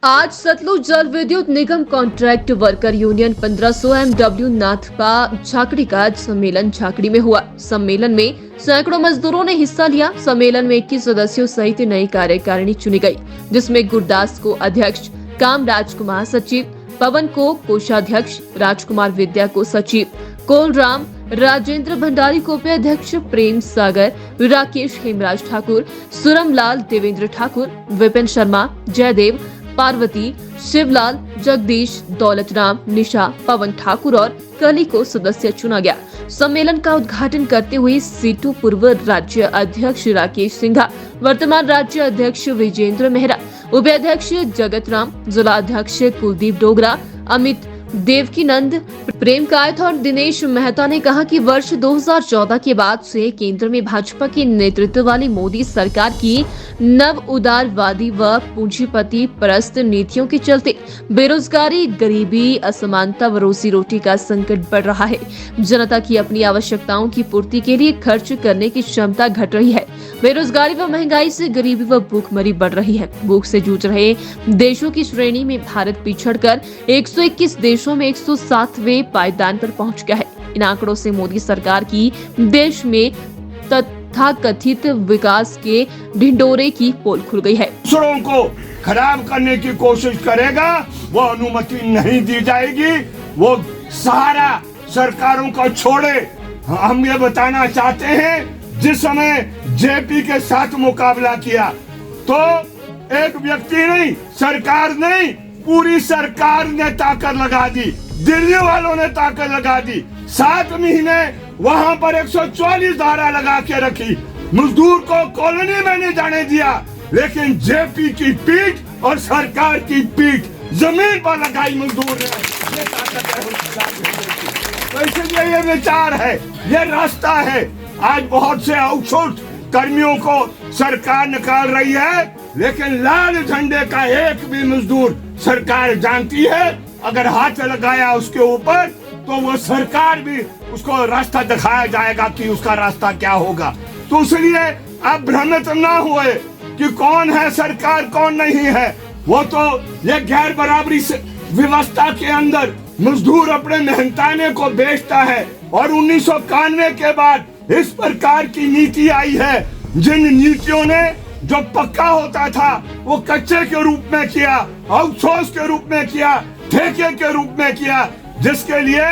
आज Satluj Jal Vidyut Nigam contract worker union 1500 MW Nathpa Jhakri का सम्मेलन झाकड़ी में हुआ। सम्मेलन में सैकड़ों मजदूरों ने हिस्सा लिया। सम्मेलन में 21 सदस्यों सहित नई कार्यकारिणी चुनी गई, जिसमें गुरदास को अध्यक्ष, काम राजकुमार सचिव, पवन को कोषाध्यक्ष, राजकुमार विद्या को सचिव, कोलराम राजेंद्र भंडारी को उपाध्यक्ष, प्रेम सागर, राकेश हेमराज ठाकुर, सुरमलाल, देवेंद्र ठाकुर, विपिन शर्मा, जयदेव, पार्वती, शिवलाल, जगदीश, दौलतराम, निशा, पवन ठाकुर और कली को सदस्य चुना गया। सम्मेलन का उद्घाटन करते हुए सीटू पूर्व राज्य अध्यक्ष राकेश सिंघा, वर्तमान राज्य अध्यक्ष विजेंद्र मेहरा, उपाध्यक्ष जगत राम, जिला अध्यक्ष कुलदीप डोगरा, अमित देवकीनंद, प्रेम कायथ और दिनेश मेहता ने कहा कि वर्ष 2014 के बाद से केंद्र में भाजपा के नेतृत्व वाली मोदी सरकार की नव उदारवादी व पूंजीपति परस्त नीतियों के चलते बेरोजगारी, गरीबी, असमानता व रोजी रोटी का संकट बढ़ रहा है। जनता की अपनी आवश्यकताओं की पूर्ति के लिए खर्च करने की क्षमता घट रही है। बेरोजगारी व महंगाई से गरीबी व भूखमरी बढ़ रही है। भूख से जूझ रहे देशों की श्रेणी में भारत पिछड़कर 121 देशों में 107वें पायदान पर पहुंच गया है। इन आंकड़ों से मोदी सरकार की देश में तथाकथित विकास के ढिंडोरे की पोल खुल गई है। दूसरों को खराब करने की कोशिश करेगा, वो अनुमति नहीं दी जाएगी। वो सहारा सरकारों को छोड़े। हम ये बताना चाहते हैं, जिस समय जेपी के साथ मुकाबला किया तो एक व्यक्ति नहीं, सरकार नहीं, पूरी सरकार ने ताकत लगा दी। दिल्ली वालों ने ताकत लगा दी। 7 महीने वहां पर 144 धारा लगा के रखी। मजदूर को कॉलोनी में नहीं जाने दिया, लेकिन जेपी की पीठ और सरकार की पीठ जमीन पर लगाई मजदूर ने। ये ताकत है। तो इसलिए ये विचार है, ये रास्ता है। आज बहुत से आउटसोर्स कर्मियों को सरकार निकाल रही है, लेकिन लाल झंडे का एक भी मजदूर सरकार जानती है, अगर हाथ लगाया उसके ऊपर तो वो सरकार भी उसको रास्ता दिखाया जाएगा कि उसका रास्ता क्या होगा। तो इसलिए आप भ्रमित ना हुए कि कौन है सरकार कौन नहीं है। वो तो ये गैर बराबरी व्यवस्था के अंदर मजदूर अपने मेहनताने को बेचता है। और 1991 के बाद इस प्रकार की नीति आई है, जिन नीतियों ने जो पक्का होता था वो कच्चे के रूप में किया, आउटसोर्स के रूप में किया, ठेके के रूप में किया, जिसके लिए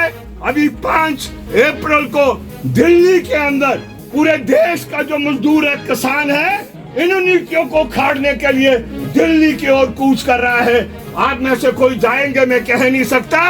अभी 5 अप्रैल को दिल्ली के अंदर पूरे देश का जो मजदूर है, किसान है, इन नीतियों को खाड़ने के लिए दिल्ली की ओर कूच कर रहा है। आप में से कोई जाएंगे मैं कह नहीं सकता,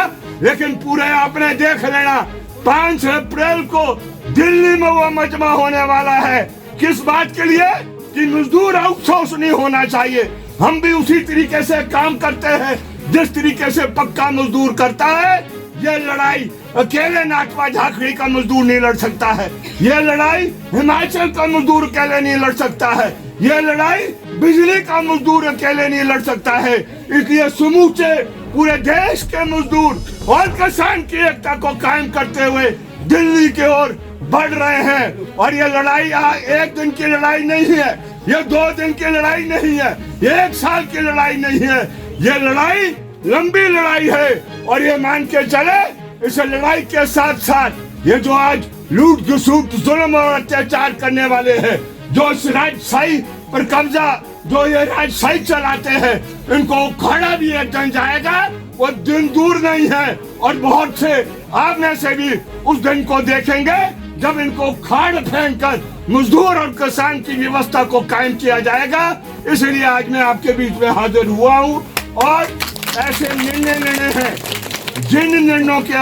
लेकिन पूरे आपने देख लेना 5 अप्रैल को दिल्ली में वो मजमा होने वाला है। किस बात के लिए? कि मजदूर आउटसोर्स नहीं होना चाहिए। हम भी उसी तरीके से काम करते हैं जिस तरीके से पक्का मजदूर करता है। ये लड़ाई अकेले नाथपा झाकड़ी का मजदूर नहीं लड़ सकता है। ये लड़ाई हिमाचल का मजदूर अकेले नहीं लड़ सकता है। ये लड़ाई बिजली का मजदूर अकेले नहीं लड़ सकता है। इसलिए समूचे पूरे देश के मजदूर और किसान की एकता को कायम करते हुए दिल्ली की ओर बढ़ रहे हैं। और ये लड़ाई एक दिन की लड़ाई नहीं है, ये 2 दिन की लड़ाई नहीं है, ये 1 साल की लड़ाई नहीं है। ये लड़ाई लंबी लड़ाई है। और ये मान के चले, इस लड़ाई के साथ साथ ये जो आज लूट घसूट जुल्म और अत्याचार करने वाले हैं, जो इस राजशाही पर कब्जा, जो ये राजशाही चलाते हैं, इनको उखाड़ा भी एक दिन जाएगा। वो दिन दूर नहीं है। और बहुत से आप में से भी उस दिन को देखेंगे जब इनको खाड़ फेंक कर मजदूर और किसान की व्यवस्था को कायम किया जाएगा। इसलिए आज मैं आपके बीच में हाजिर हुआ हूँ और ऐसे निर्णय लेने हैं जिन निर्णयों के